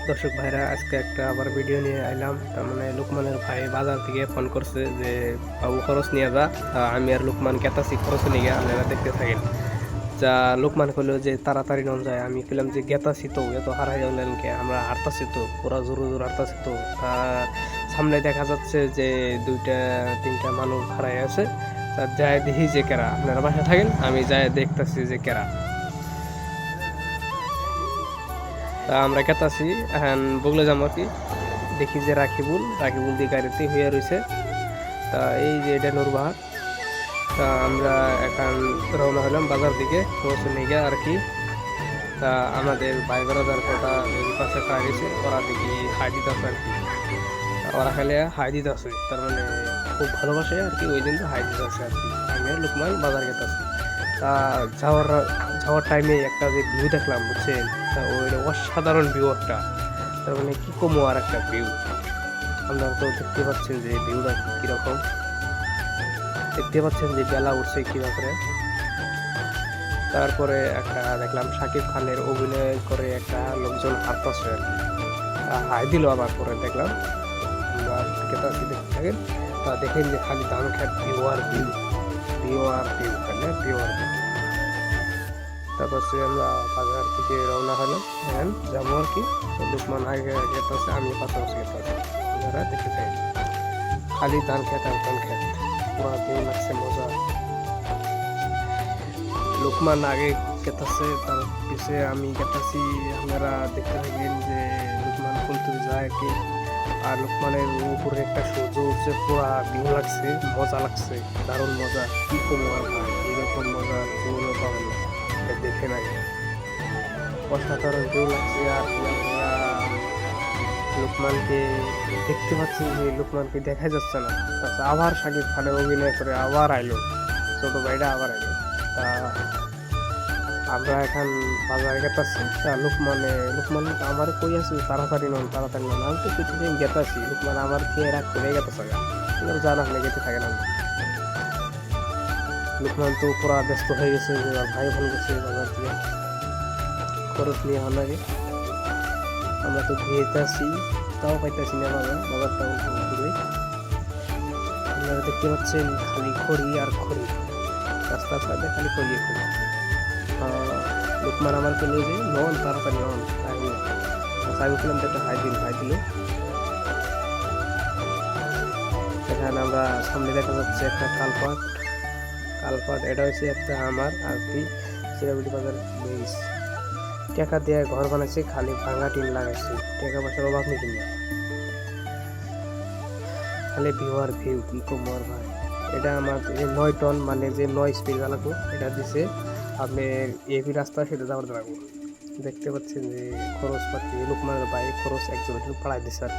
দর্শক ভাইরা আজকে একটা আবার ভিডিও নিয়ে আইলাম। তার মানে লুকমানের ভাই বাজার থেকে ফোন করছে যে বাবু খরচ নিয়ে যা। আমি আর লুকমান গেতাছি খরচ নিয়ে আপনারা দেখতে থাকেন। যা লুকমান কইলো যে তাড়াতাড়ি নন যায়, আমি কইলাম যে গেতাছি তো, এত হারাই গেলেন কে, আমরা হারতাছি তো, পুরা জোরে জোরে হারতাছি তো। সামনে দেখা যাচ্ছে যে দুইটা তিনটা মানুষ হারাই আছে। তা যায় দেখি যে কেরা, আপনারা বাসায় থাকেন, আমি যায় দেখতাছি যে কেরা। তা আমরা কেতাছি এখন বগলে যাবো আর কি। দেখি যে রাখিবুল দিয়ে গাড়িতে হইয়া রয়েছে। তা এই যে এটা নুরবাহার। তা আমরা এখন রওনা হলাম বাজার দিকে পৌঁছে নিয়ে আর কি। তা আমাদের ভাই বেড়াদার কটা এই পাশে খাওয়া গেছে, ওরা দেখি হাই দিতেছে আর কি। ওরা খালি হাই দিতেছে, তার মানে খুব ভালোবাসে আর কি, ওই দিন তো হাই দিতেছে আর কি। আমি আর লুকমান বাজার গেতেছি। তা যাওয়ার যাওয়ার টাইমে একটা যে ভিউ দেখলাম বুঝছেন, তা ওই অসাধারণ ভিউ একটা, তার মানে কি কমো আর একটা ভিউ। আপনারা তো দেখতে পাচ্ছেন যে ভিউটা কিরকম, দেখতে পাচ্ছেন যে বেলা উঠছে কিভাবে। তারপরে একটা দেখলাম শাকিব খানের অভিনয় করে একটা লোকজন হাঁটতেছে আর কি, হাই দিল। আবার পরে দেখলাম আমরা দেখতে থাকেন। তা দেখেন যে খালি ধান খেত, ভিউ আর ভিউ, ভিউ আর ভিউ, ভিউ আর ভিউ। তারপর আমরা বাজার থেকে রওনা হলাম, এখন যাবো আর কি। লুকমান আগে গেতেছে, আমি পাশাপাশি গেতেছি, আপনারা দেখতে চাই। খালি ধান খেত আর ধান খেত, পুরা ভিউ লাগছে, মজা। লুকমান আগে গেতেছে, তার পিছে আমি গেতেছি। আপনারা দেখতে থাকবেন যে লুকমান কোন তুই যায় কি। আর লুকমানের উপরে একটা সূর্য উঠছে, পুরা ভিউ লাগছে, মজা লাগছে, দারুণ মজা। কি কমো আর ভাই, এরকম মজা কেউ পাবেন না, দেখে নাই। অসাধারণ ভিউ লাগছে। আর লুকমানকে দেখতে পাচ্ছি যে লুকমানকে দেখা যাচ্ছে না। তারপর আবার শাকিব খানের অভিনয় করে আবার আইলো, ছোট ভাইটা আবার আইলো। তা আমরা এখন বাজারে গেতাছি। তা লুকমান আমার কই আছি, তাড়াতাড়ি নন তাড়াতাড়ি নন, আমি তো কিছু দিন গেতাছি। লুকমান আমার খেয়ে রাগ করে গেতেছে, জান আপনি গেতে থাকেন। আমি লুকমান তো পুরা ব্যস্ত হয়ে গেছে যে ভাই ফোন করছে বাজার থেকে খরচ নিয়ে হওয়ার লাগে। আমরা তো ঘুরেতে আসি, তাও পাইতেছি না বাজারটাও ঘুরে। আপনারা দেখতে পাচ্ছেন খালি খড়ি আর খড়ি, রাস্তার সাইডে খালি খড়ি খড়ি। লুকমান আমার পেলো যে নন তাড়াতাড়ি নন, আমি বললাম তো একটা হাই দিল। এখানে আমরা সামনে দেখা যাচ্ছে একটা কালপাট। এটা হচ্ছে একটা আমার আর কি সিরাবিলি বাজার বেস। টাকা দিয়ে ঘর বানাইছে, খালি ভাঙা টিন লাগাইছে, টাকা পয়সার অভাব নেই কিনা, খালি ভিউ আর ভিউ, কি কম আর ভাই। এটা আমার 9 টন, মানে যে 9 স্পিড লাগবো, এটা দিছে আপনি এবি রাস্তা সেটা যাওয়ার লাগবো। দেখতে পাচ্ছেন যে খরচ পাতি লুকমানের ভাই খরচ একজন পাড়াই দিছে আর